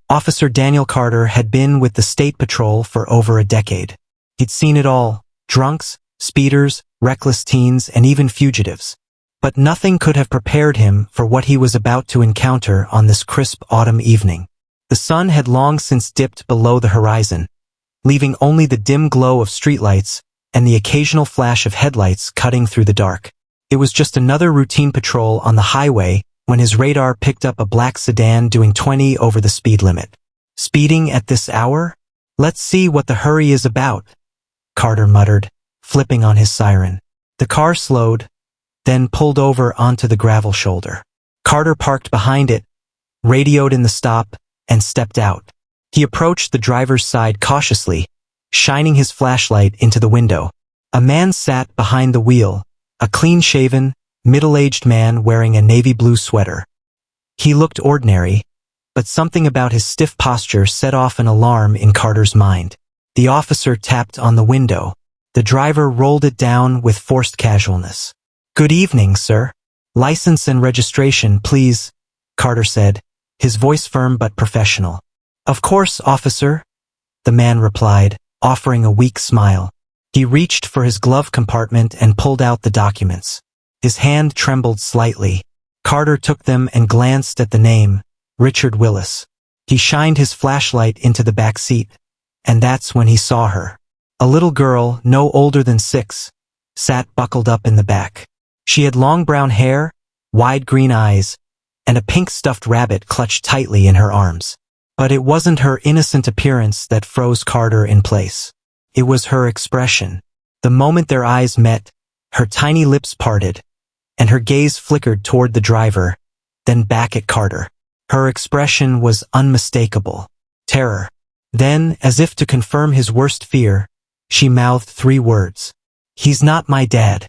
Officer Daniel Carter had been with the State Patrol for over a decade. He'd seen it all: drunks, speeders, reckless teens, and even fugitives. But nothing could have prepared him for what he was about to encounter on this crisp autumn evening. The sun had long since dipped below the horizon, leaving only the dim glow of streetlights and the occasional flash of headlights cutting through the dark. It was just another routine patrol on the highway when his radar picked up a black sedan doing 20 over the speed limit. Speeding at this hour? Let's see what the hurry is about, Carter muttered, flipping on his siren. The car slowed, then pulled over onto the gravel shoulder. Carter parked behind it, radioed in the stop, and stepped out. He approached the driver's side cautiously, shining his flashlight into the window. A man sat behind the wheel, a clean-shaven, middle-aged man wearing a navy blue sweater. He looked ordinary, but something about his stiff posture set off an alarm in Carter's mind. The officer tapped on the window. The driver rolled it down with forced casualness. "Good evening, sir. License and registration, please," Carter said, his voice firm but professional. "Of course, officer," the man replied, offering a weak smile. He reached for his glove compartment and pulled out the documents. His hand trembled slightly. Carter took them and glanced at the name, Richard Willis. He shined his flashlight into the back seat, and that's when he saw her. A little girl, no older than 6, sat buckled up in the back. She had long brown hair, wide green eyes, and a pink stuffed rabbit clutched tightly in her arms. But it wasn't her innocent appearance that froze Carter in place. It was her expression. The moment their eyes met, her tiny lips parted, and her gaze flickered toward the driver, then back at Carter. Her expression was unmistakable: terror. Then, as if to confirm his worst fear, she mouthed 3 words. "He's not my dad."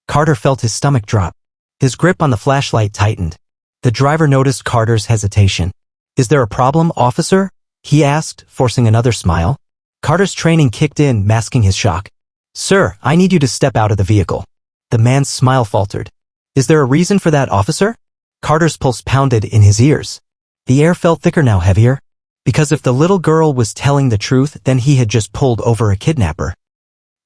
Carter felt his stomach drop. His grip on the flashlight tightened. The driver noticed Carter's hesitation. "Is there a problem, officer?" he asked, forcing another smile. Carter's training kicked in, masking his shock. "Sir, I need you to step out of the vehicle." The man's smile faltered. "Is there a reason for that, officer?" Carter's pulse pounded in his ears. The air felt thicker now, heavier. Because if the little girl was telling the truth, then he had just pulled over a kidnapper.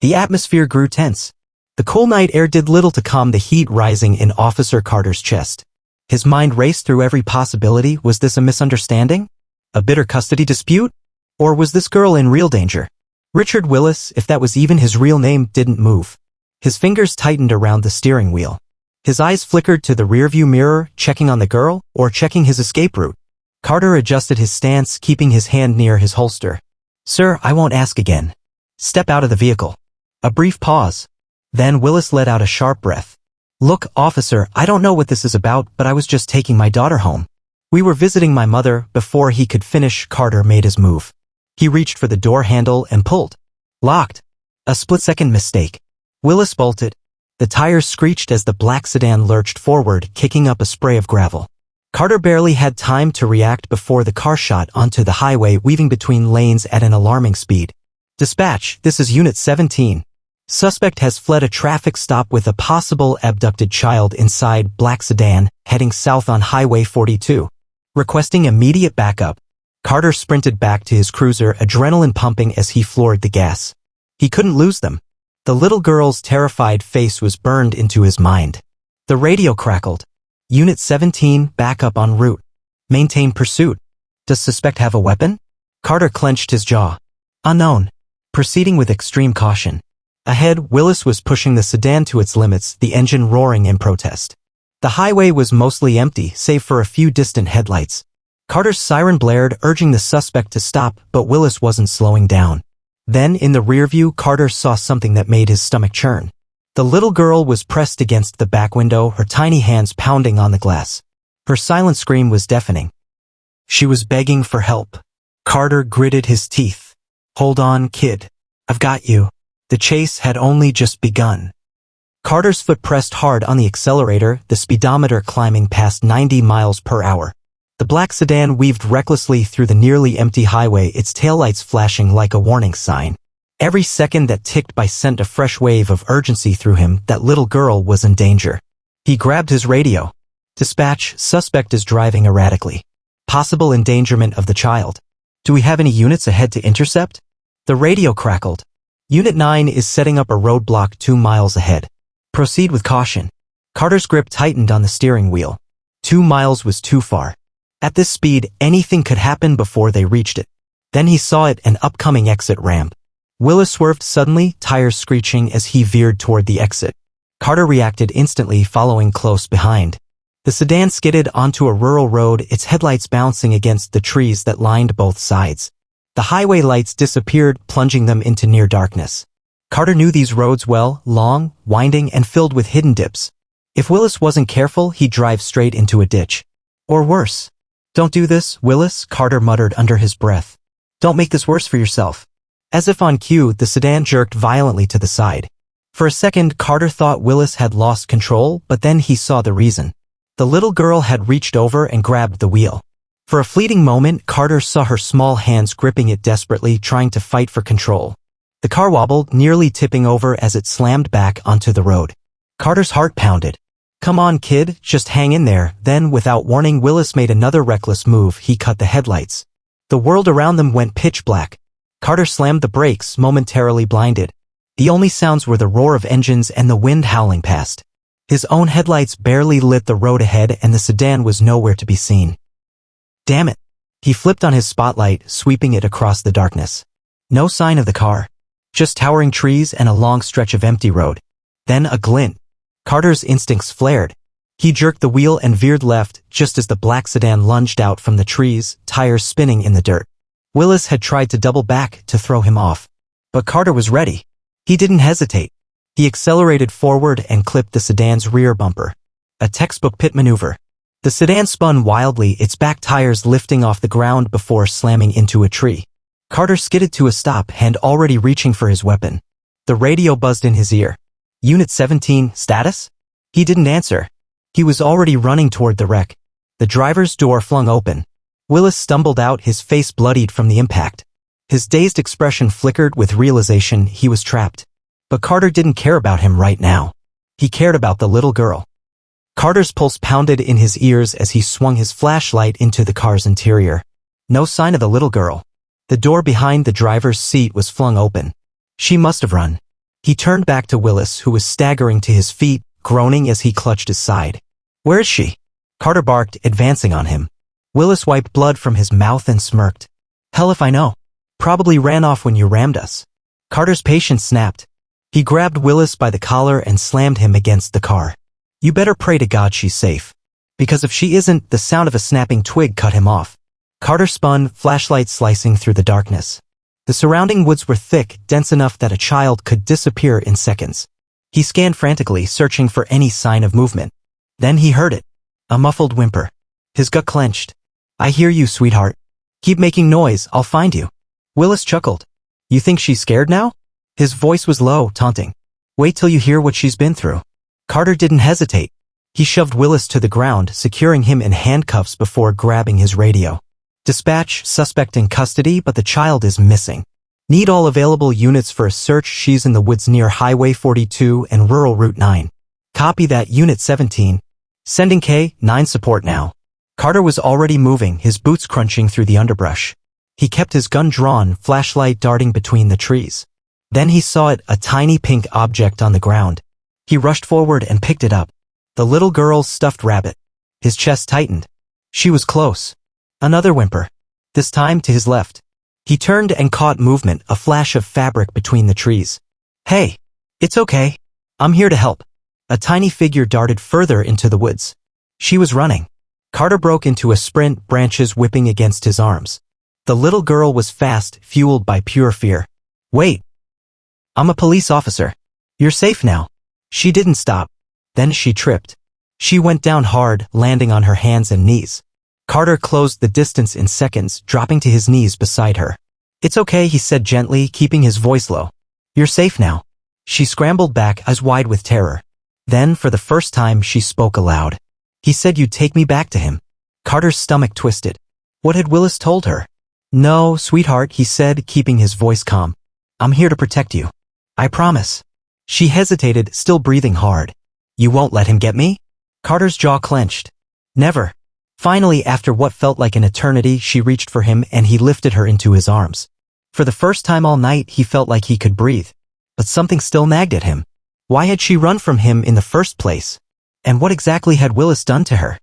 The atmosphere grew tense. The cool night air did little to calm the heat rising in Officer Carter's chest. His mind raced through every possibility. Was this a misunderstanding? A bitter custody dispute? Or was this girl in real danger? Richard Willis, if that was even his real name, didn't move. His fingers tightened around the steering wheel. His eyes flickered to the rearview mirror, checking on the girl, or checking his escape route. Carter adjusted his stance, keeping his hand near his holster. "Sir, I won't ask again. Step out of the vehicle." A brief pause. Then Willis let out a sharp breath. "Look, officer, I don't know what this is about, but I was just taking my daughter home. We were visiting my mother." Before he could finish, Carter made his move. He reached for the door handle and pulled. Locked. A split-second mistake. Willis bolted. The tires screeched as the black sedan lurched forward, kicking up a spray of gravel. Carter barely had time to react before the car shot onto the highway, weaving between lanes at an alarming speed. "Dispatch, this is Unit 17. Suspect has fled a traffic stop with a possible abducted child inside black sedan, heading south on Highway 42. Requesting immediate backup." Carter sprinted back to his cruiser, adrenaline pumping as he floored the gas. He couldn't lose them. The little girl's terrified face was burned into his mind. The radio crackled. "Unit 17, backup en route. Maintain pursuit. Does suspect have a weapon?" Carter clenched his jaw. "Unknown." Proceeding with extreme caution. Ahead, Willis was pushing the sedan to its limits, the engine roaring in protest. The highway was mostly empty, save for a few distant headlights. Carter's siren blared, urging the suspect to stop, but Willis wasn't slowing down. Then, in the rearview, Carter saw something that made his stomach churn. The little girl was pressed against the back window, her tiny hands pounding on the glass. Her silent scream was deafening. She was begging for help. Carter gritted his teeth. "Hold on, kid. I've got you." The chase had only just begun. Carter's foot pressed hard on the accelerator, the speedometer climbing past 90 miles per hour. The black sedan weaved recklessly through the nearly empty highway, its taillights flashing like a warning sign. Every second that ticked by sent a fresh wave of urgency through him. That little girl was in danger. He grabbed his radio. "Dispatch, suspect is driving erratically. Possible endangerment of the child. Do we have any units ahead to intercept? The radio crackled. Unit 9 is setting up a roadblock 2 miles ahead. Proceed with caution. Carter's grip tightened on the steering wheel. 2 miles was too far. At this speed, anything could happen before they reached it. Then he saw it, an upcoming exit ramp. Willis swerved suddenly, tires screeching as he veered toward the exit. Carter reacted instantly, following close behind. The sedan skidded onto a rural road, its headlights bouncing against the trees that lined both sides. The highway lights disappeared, plunging them into near darkness. Carter knew these roads well, long, winding, and filled with hidden dips. If Willis wasn't careful, he'd drive straight into a ditch. Or worse. Don't do this, Willis, Carter muttered under his breath. Don't make this worse for yourself. As if on cue, the sedan jerked violently to the side. For a second, Carter thought Willis had lost control, but then he saw the reason. The little girl had reached over and grabbed the wheel. For a fleeting moment, Carter saw her small hands gripping it desperately, trying to fight for control. The car wobbled, nearly tipping over as it slammed back onto the road. Carter's heart pounded. Come on, kid, just hang in there. Then, without warning, Willis made another reckless move. He cut the headlights. The world around them went pitch black. Carter slammed the brakes, momentarily blinded. The only sounds were the roar of engines and the wind howling past. His own headlights barely lit the road ahead, and the sedan was nowhere to be seen. Damn it. He flipped on his spotlight, sweeping it across the darkness. No sign of the car. Just towering trees and a long stretch of empty road. Then a glint. Carter's instincts flared. He jerked the wheel and veered left, just as the black sedan lunged out from the trees, tires spinning in the dirt. Willis had tried to double back to throw him off. But Carter was ready. He didn't hesitate. He accelerated forward and clipped the sedan's rear bumper. A textbook pit maneuver. The sedan spun wildly, its back tires lifting off the ground before slamming into a tree. Carter skidded to a stop, hand already reaching for his weapon. The radio buzzed in his ear. Unit 17, status? He didn't answer. He was already running toward the wreck. The driver's door flung open. Willis stumbled out, his face bloodied from the impact. His dazed expression flickered with realization he was trapped. But Carter didn't care about him right now. He cared about the little girl. Carter's pulse pounded in his ears as he swung his flashlight into the car's interior. No sign of the little girl. The door behind the driver's seat was flung open. She must have run. He turned back to Willis, who was staggering to his feet, groaning as he clutched his side. Where is she? Carter barked, advancing on him. Willis wiped blood from his mouth and smirked. Hell if I know. Probably ran off when you rammed us. Carter's patience snapped. He grabbed Willis by the collar and slammed him against the car. You better pray to God she's safe. Because if she isn't, the sound of a snapping twig cut him off. Carter spun, flashlight slicing through the darkness. The surrounding woods were thick, dense enough that a child could disappear in seconds. He scanned frantically, searching for any sign of movement. Then he heard it. A muffled whimper. His gut clenched. I hear you, sweetheart. Keep making noise, I'll find you. Willis chuckled. You think she's scared now? His voice was low, taunting. Wait till you hear what she's been through. Carter didn't hesitate. He shoved Willis to the ground, securing him in handcuffs before grabbing his radio. Dispatch, suspect in custody, but the child is missing. Need all available units for a search. She's in the woods near Highway 42 and Rural Route 9. Copy that, Unit 17. Sending K-9 support now. Carter was already moving, his boots crunching through the underbrush. He kept his gun drawn, flashlight darting between the trees. Then he saw it, a tiny pink object on the ground. He rushed forward and picked it up. The little girl's stuffed rabbit. His chest tightened. She was close. Another whimper. This time to his left. He turned and caught movement, a flash of fabric between the trees. Hey, it's okay. I'm here to help. A tiny figure darted further into the woods. She was running. Carter broke into a sprint, branches whipping against his arms. The little girl was fast, fueled by pure fear. Wait. I'm a police officer. You're safe now. She didn't stop. Then she tripped. She went down hard, landing on her hands and knees. Carter closed the distance in seconds, dropping to his knees beside her. It's okay, he said gently, keeping his voice low. You're safe now. She scrambled back, eyes wide with terror. Then, for the first time, she spoke aloud. He said you'd take me back to him. Carter's stomach twisted. What had Willis told her? No, sweetheart, he said, keeping his voice calm. I'm here to protect you. I promise. She hesitated, still breathing hard. You won't let him get me? Carter's jaw clenched. Never. Finally, after what felt like an eternity, she reached for him and he lifted her into his arms. For the first time all night, he felt like he could breathe. But something still nagged at him. Why had she run from him in the first place? And what exactly had Willis done to her?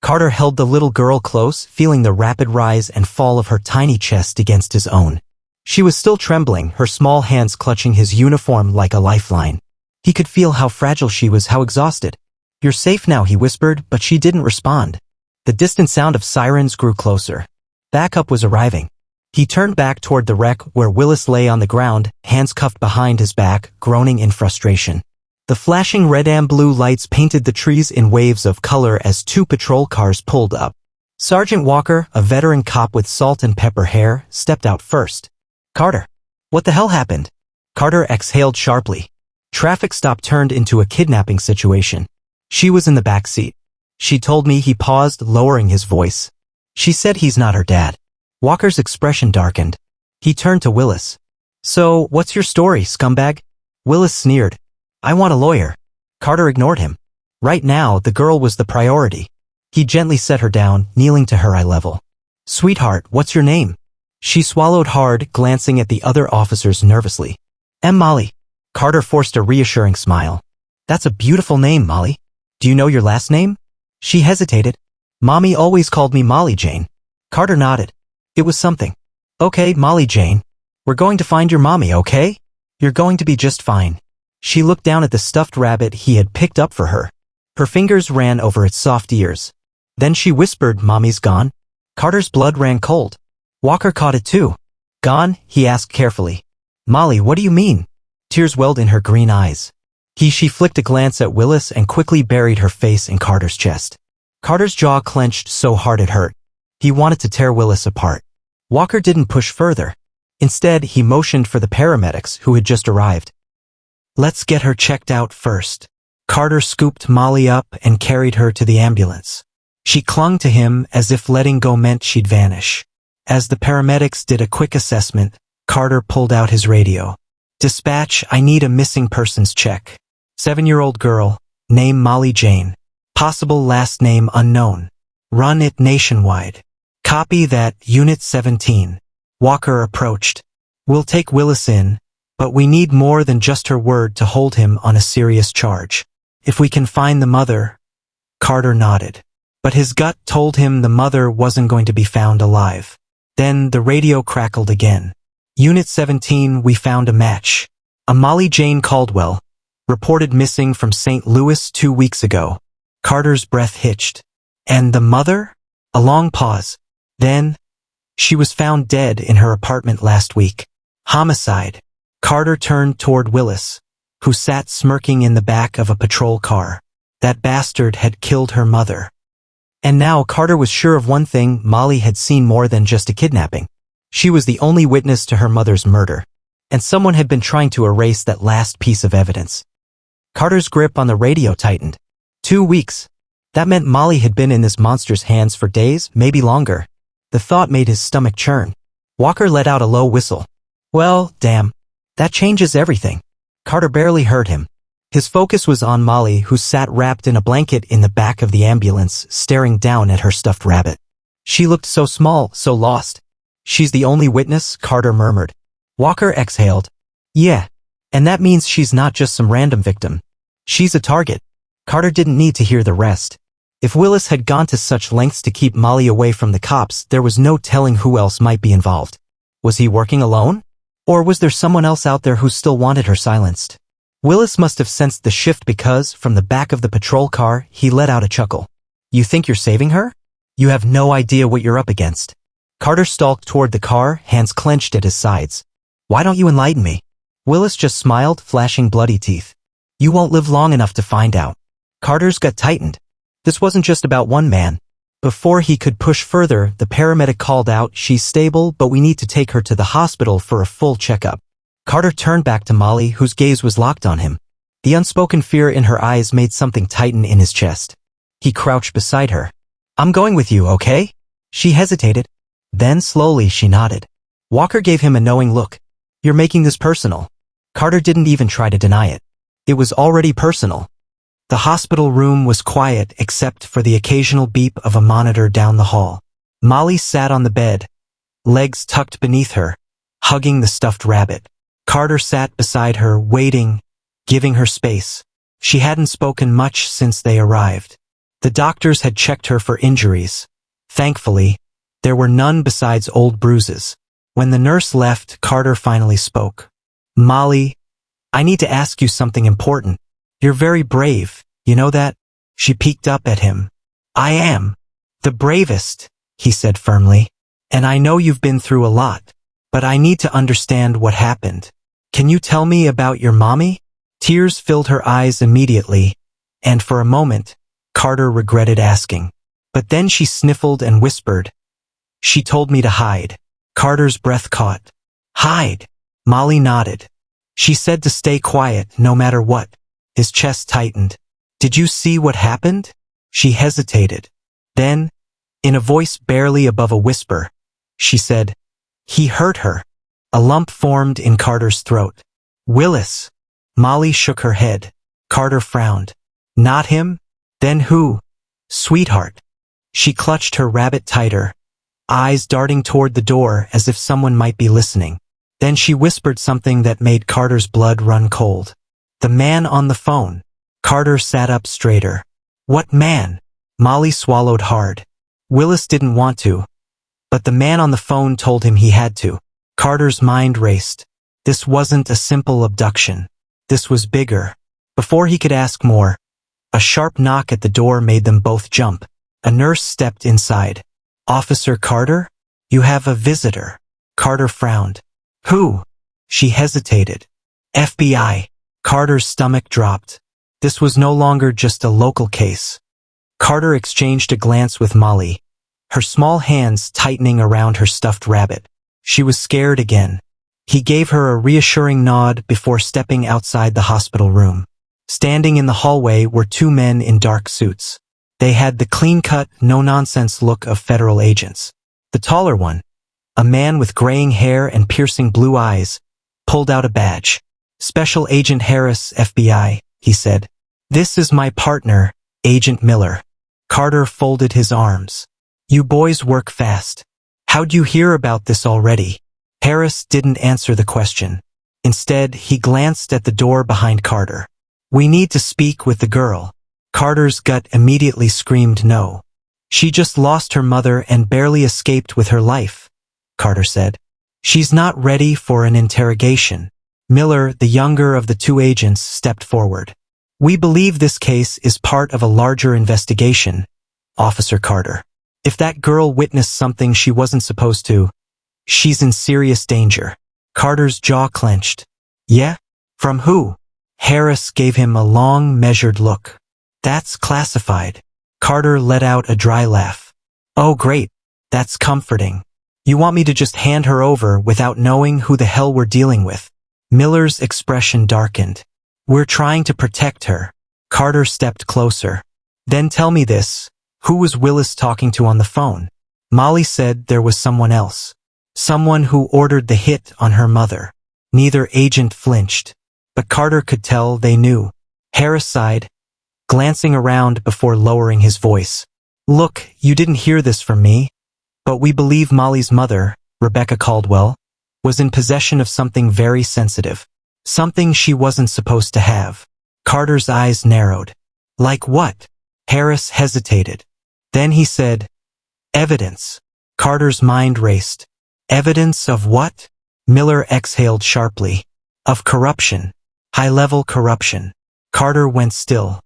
Carter held the little girl close, feeling the rapid rise and fall of her tiny chest against his own. She was still trembling, her small hands clutching his uniform like a lifeline. He could feel how fragile she was, how exhausted. "You're safe now," he whispered, but she didn't respond. The distant sound of sirens grew closer. Backup was arriving. He turned back toward the wreck where Willis lay on the ground, hands cuffed behind his back, groaning in frustration. The flashing red and blue lights painted the trees in waves of color as two patrol cars pulled up. Sergeant Walker, a veteran cop with salt and pepper hair, stepped out first. "Carter, what the hell happened?" Carter exhaled sharply. Traffic stop turned into a kidnapping situation. "She was in the back seat. She told me." He paused, lowering his voice. "She said he's not her dad." Walker's expression darkened. He turned to Willis. "So, what's your story, scumbag?" Willis sneered. "I want a lawyer." Carter ignored him. Right now, the girl was the priority. He gently set her down, kneeling to her eye level. "Sweetheart, what's your name?" She swallowed hard, glancing at the other officers nervously. Molly." Carter forced a reassuring smile. "That's a beautiful name, Molly. Do you know your last name?" She hesitated. "Mommy always called me Molly Jane." Carter nodded. "It was something." "Okay, Molly Jane. We're going to find your mommy, okay? You're going to be just fine." She looked down at the stuffed rabbit he had picked up for her. Her fingers ran over its soft ears. Then she whispered, "Mommy's gone?" Carter's blood ran cold. Walker caught it too. "Gone?" he asked carefully. "Molly, what do you mean?" Tears welled in her green eyes. She flicked a glance at Willis and quickly buried her face in Carter's chest. Carter's jaw clenched so hard it hurt. He wanted to tear Willis apart. Walker didn't push further. Instead, he motioned for the paramedics who had just arrived. "Let's get her checked out first." Carter scooped Molly up and carried her to the ambulance. She clung to him as if letting go meant she'd vanish. As the paramedics did a quick assessment, Carter pulled out his radio. "Dispatch, I need a missing persons check. 7-year-old girl, name Molly Jane. Possible last name unknown. Run it nationwide. Copy that, Unit 17. Walker approached. "We'll take Willis in, but we need more than just her word to hold him on a serious charge. If we can find the mother." Carter nodded. But his gut told him the mother wasn't going to be found alive. Then the radio crackled again. "Unit 17, we found a match. A Molly Jane Caldwell, reported missing from St. Louis 2 weeks ago." Carter's breath hitched. "And the mother?" A long pause. Then, "She was found dead in her apartment last week. Homicide." Carter turned toward Willis, who sat smirking in the back of a patrol car. That bastard had killed her mother. And now Carter was sure of one thing: Molly had seen more than just a kidnapping. She was the only witness to her mother's murder, and someone had been trying to erase that last piece of evidence. Carter's grip on the radio tightened. 2 weeks. That meant Molly had been in this monster's hands for days, maybe longer. The thought made his stomach churn. Walker let out a low whistle. "Well, damn. That changes everything." Carter barely heard him. His focus was on Molly, who sat wrapped in a blanket in the back of the ambulance, staring down at her stuffed rabbit. She looked so small, so lost. "She's the only witness?" Carter murmured. Walker exhaled. "Yeah. And that means she's not just some random victim. She's a target." Carter didn't need to hear the rest. If Willis had gone to such lengths to keep Molly away from the cops, there was no telling who else might be involved. Was he working alone? Or was there someone else out there who still wanted her silenced? Willis must have sensed the shift because, from the back of the patrol car, he let out a chuckle. "You think you're saving her? You have no idea what you're up against." Carter stalked toward the car, hands clenched at his sides. "Why don't you enlighten me?" Willis just smiled, flashing bloody teeth. "You won't live long enough to find out." Carter's gut tightened. This wasn't just about one man. Before he could push further, the paramedic called out, "She's stable, but we need to take her to the hospital for a full checkup." Carter turned back to Molly, whose gaze was locked on him. The unspoken fear in her eyes made something tighten in his chest. He crouched beside her. "I'm going with you, okay?" She hesitated. Then slowly she nodded. Walker gave him a knowing look. "You're making this personal." Carter didn't even try to deny it. It was already personal. The hospital room was quiet except for the occasional beep of a monitor down the hall. Molly sat on the bed, legs tucked beneath her, hugging the stuffed rabbit. Carter sat beside her, waiting, giving her space. She hadn't spoken much since they arrived. The doctors had checked her for injuries. Thankfully, there were none besides old bruises. When the nurse left, Carter finally spoke. "Molly, I need to ask you something important. You're very brave, you know that?" She peeked up at him. "I am the bravest," he said firmly. "And I know you've been through a lot, but I need to understand what happened. Can you tell me about your mommy?" Tears filled her eyes immediately, and for a moment, Carter regretted asking. But then she sniffled and whispered, "She told me to hide." Carter's breath caught. "Hide?" Molly nodded. "She said to stay quiet no matter what." His chest tightened. "Did you see what happened?" She hesitated. Then, in a voice barely above a whisper, she said, "He hurt her." A lump formed in Carter's throat. "Willis." Molly shook her head. Carter frowned. "Not him? Then who?" "Sweetheart." She clutched her rabbit tighter, eyes darting toward the door as if someone might be listening. Then she whispered something that made Carter's blood run cold. "The man on the phone." Carter sat up straighter. "What man?" Molly swallowed hard. Willis didn't want to, but the man on the phone told him he had to. Carter's mind raced. This wasn't a simple abduction. This was bigger. Before he could ask more, a sharp knock at the door made them both jump. A nurse stepped inside. "Officer Carter? You have a visitor." Carter frowned. "Who?" She hesitated. "FBI." Carter's stomach dropped. This was no longer just a local case. Carter exchanged a glance with Molly, her small hands tightening around her stuffed rabbit. She was scared again. He gave her a reassuring nod before stepping outside the hospital room. Standing in the hallway were two men in dark suits. They had the clean-cut, no-nonsense look of federal agents. The taller one, a man with graying hair and piercing blue eyes, pulled out a badge. "Special Agent Harris, FBI," he said. "This is my partner, Agent Miller." Carter folded his arms. "You boys work fast. How'd you hear about this already?" Harris didn't answer the question. Instead, he glanced at the door behind Carter. "We need to speak with the girl." Carter's gut immediately screamed no. "She just lost her mother and barely escaped with her life," Carter said. "She's not ready for an interrogation." Miller, the younger of the two agents, stepped forward. "We believe this case is part of a larger investigation, Officer Carter. If that girl witnessed something she wasn't supposed to, she's in serious danger." Carter's jaw clenched. "Yeah? From who?" Harris gave him a long, measured look. "That's classified." Carter let out a dry laugh. "Oh great, that's comforting. You want me to just hand her over without knowing who the hell we're dealing with?" Miller's expression darkened. "We're trying to protect her." Carter stepped closer. "Then tell me this, who was Willis talking to on the phone?" Molly said there was someone else. Someone who ordered the hit on her mother. Neither agent flinched, but Carter could tell they knew. Harris sighed, glancing around before lowering his voice. "Look, you didn't hear this from me, but we believe Molly's mother, Rebecca Caldwell, was in possession of something very sensitive. Something she wasn't supposed to have." Carter's eyes narrowed. "Like what?" Harris hesitated. Then he said, "Evidence." Carter's mind raced. "Evidence of what?" Miller exhaled sharply. "Of corruption. High-level corruption." Carter went still.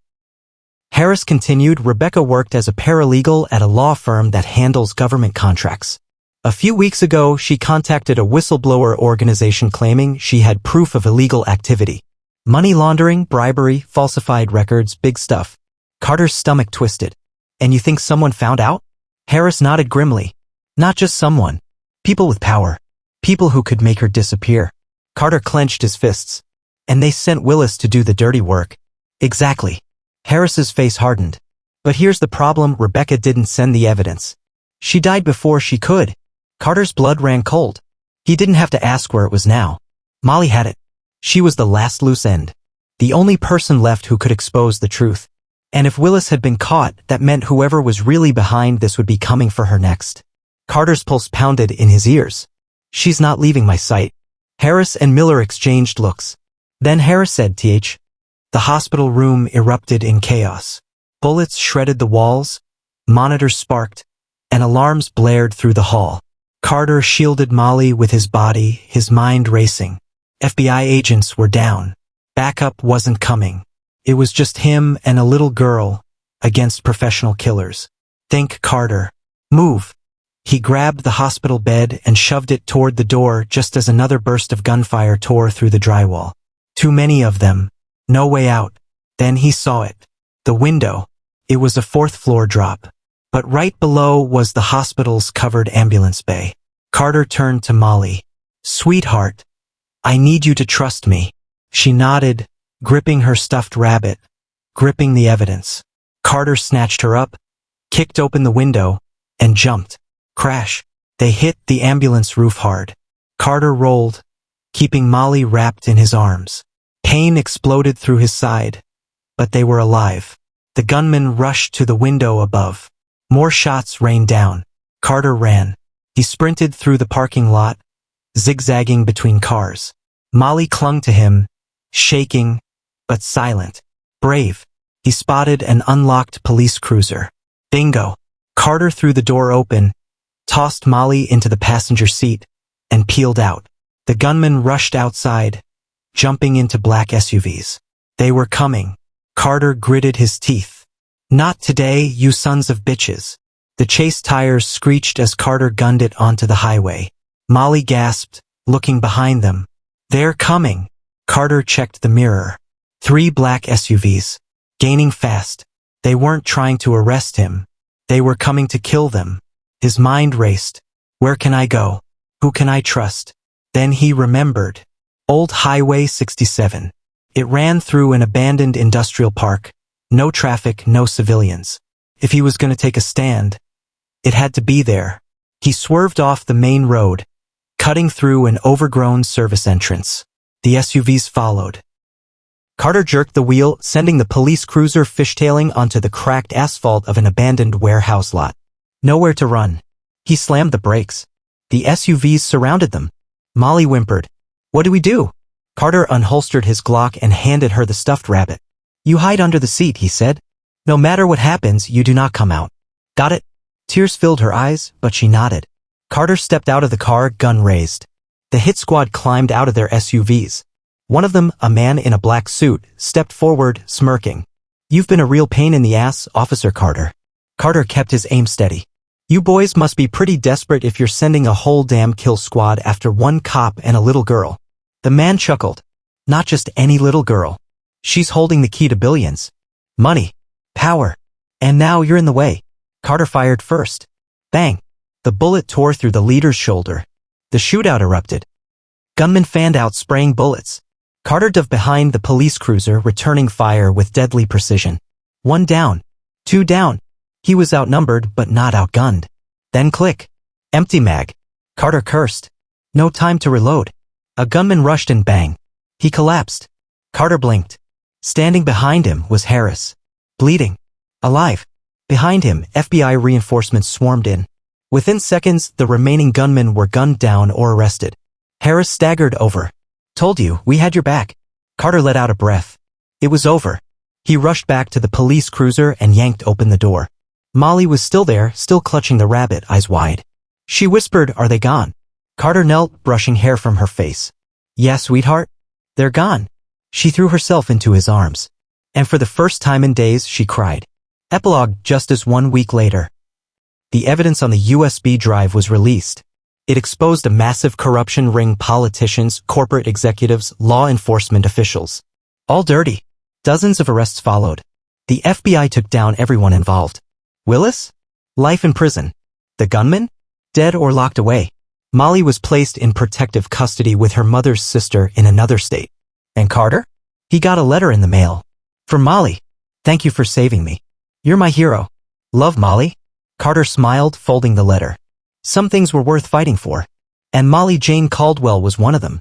Harris continued, "Rebecca worked as a paralegal at a law firm that handles government contracts. A few weeks ago, she contacted a whistleblower organization claiming she had proof of illegal activity. Money laundering, bribery, falsified records, big stuff." Carter's stomach twisted. "And you think someone found out?" Harris nodded grimly. "Not just someone. People with power. People who could make her disappear." Carter clenched his fists. "And they sent Willis to do the dirty work." "Exactly." Harris's face hardened. "But here's the problem, Rebecca didn't send the evidence. She died before she could." Carter's blood ran cold. He didn't have to ask where it was now. Molly had it. She was the last loose end. The only person left who could expose the truth. And if Willis had been caught, that meant whoever was really behind this would be coming for her next. Carter's pulse pounded in his ears. She's not leaving my sight. Harris and Miller exchanged looks. Then Harris said, "Th." The hospital room erupted in chaos. Bullets shredded the walls, monitors sparked, and alarms blared through the hall. Carter shielded Molly with his body, his mind racing. FBI agents were down. Backup wasn't coming. It was just him and a little girl against professional killers. Think, Carter. Move. He grabbed the hospital bed and shoved it toward the door just as another burst of gunfire tore through the drywall. Too many of them. No way out. Then he saw it. The window. It was a fourth-floor drop. But right below was the hospital's covered ambulance bay. Carter turned to Molly. "Sweetheart, I need you to trust me." She nodded, gripping her stuffed rabbit, gripping the evidence. Carter snatched her up, kicked open the window, and jumped. Crash. They hit the ambulance roof hard. Carter rolled, keeping Molly wrapped in his arms. Pain exploded through his side, but they were alive. The gunman rushed to the window above. More shots rained down. Carter ran. He sprinted through the parking lot, zigzagging between cars. Molly clung to him, shaking, but silent. Brave. He spotted an unlocked police cruiser. Bingo. Carter threw the door open, tossed Molly into the passenger seat, and peeled out. The gunman rushed outside, jumping into black SUVs. They were coming. Carter gritted his teeth. "Not today, you sons of bitches." The chase tires screeched as Carter gunned it onto the highway. Molly gasped, looking behind them. "They're coming." Carter checked the mirror. 3 black SUVs. Gaining fast. They weren't trying to arrest him. They were coming to kill them. His mind raced. Where can I go? Who can I trust? Then he remembered. Old Highway 67. It ran through an abandoned industrial park. No traffic, no civilians. If he was going to take a stand, it had to be there. He swerved off the main road, cutting through an overgrown service entrance. The SUVs followed. Carter jerked the wheel, sending the police cruiser fishtailing onto the cracked asphalt of an abandoned warehouse lot. Nowhere to run. He slammed the brakes. The SUVs surrounded them. Molly whimpered. "What do we do?" Carter unholstered his Glock and handed her the stuffed rabbit. "You hide under the seat," he said. "No matter what happens, you do not come out. Got it?" Tears filled her eyes, but she nodded. Carter stepped out of the car, gun raised. The hit squad climbed out of their SUVs. One of them, a man in a black suit, stepped forward, smirking. "You've been a real pain in the ass, Officer Carter." Carter kept his aim steady. "You boys must be pretty desperate if you're sending a whole damn kill squad after one cop and a little girl." The man chuckled. "Not just any little girl. She's holding the key to billions. Money. Power. And now you're in the way." Carter fired first. Bang. The bullet tore through the leader's shoulder. The shootout erupted. Gunmen fanned out, spraying bullets. Carter dove behind the police cruiser, returning fire with deadly precision. 1 down. 2 down. He was outnumbered but not outgunned. Then click. Empty mag. Carter cursed. No time to reload. A gunman rushed and bang. He collapsed. Carter blinked. Standing behind him was Harris. Bleeding. Alive. Behind him, FBI reinforcements swarmed in. Within seconds, the remaining gunmen were gunned down or arrested. Harris staggered over. "Told you, we had your back." Carter let out a breath. It was over. He rushed back to the police cruiser and yanked open the door. Molly was still there, still clutching the rabbit, eyes wide. She whispered, "Are they gone?" Carter knelt, brushing hair from her face. "Yeah, sweetheart. They're gone." She threw herself into his arms. And for the first time in days, she cried. Epilogue. Just as 1 week later, the evidence on the USB drive was released. It exposed a massive corruption ring: politicians, corporate executives, law enforcement officials. All dirty. Dozens of arrests followed. The FBI took down everyone involved. Willis? Life in prison. The gunman? Dead or locked away. Molly was placed in protective custody with her mother's sister in another state. And Carter? He got a letter in the mail. From Molly. "Thank you for saving me. You're my hero. Love, Molly." Carter smiled, folding the letter. Some things were worth fighting for. And Molly Jane Caldwell was one of them.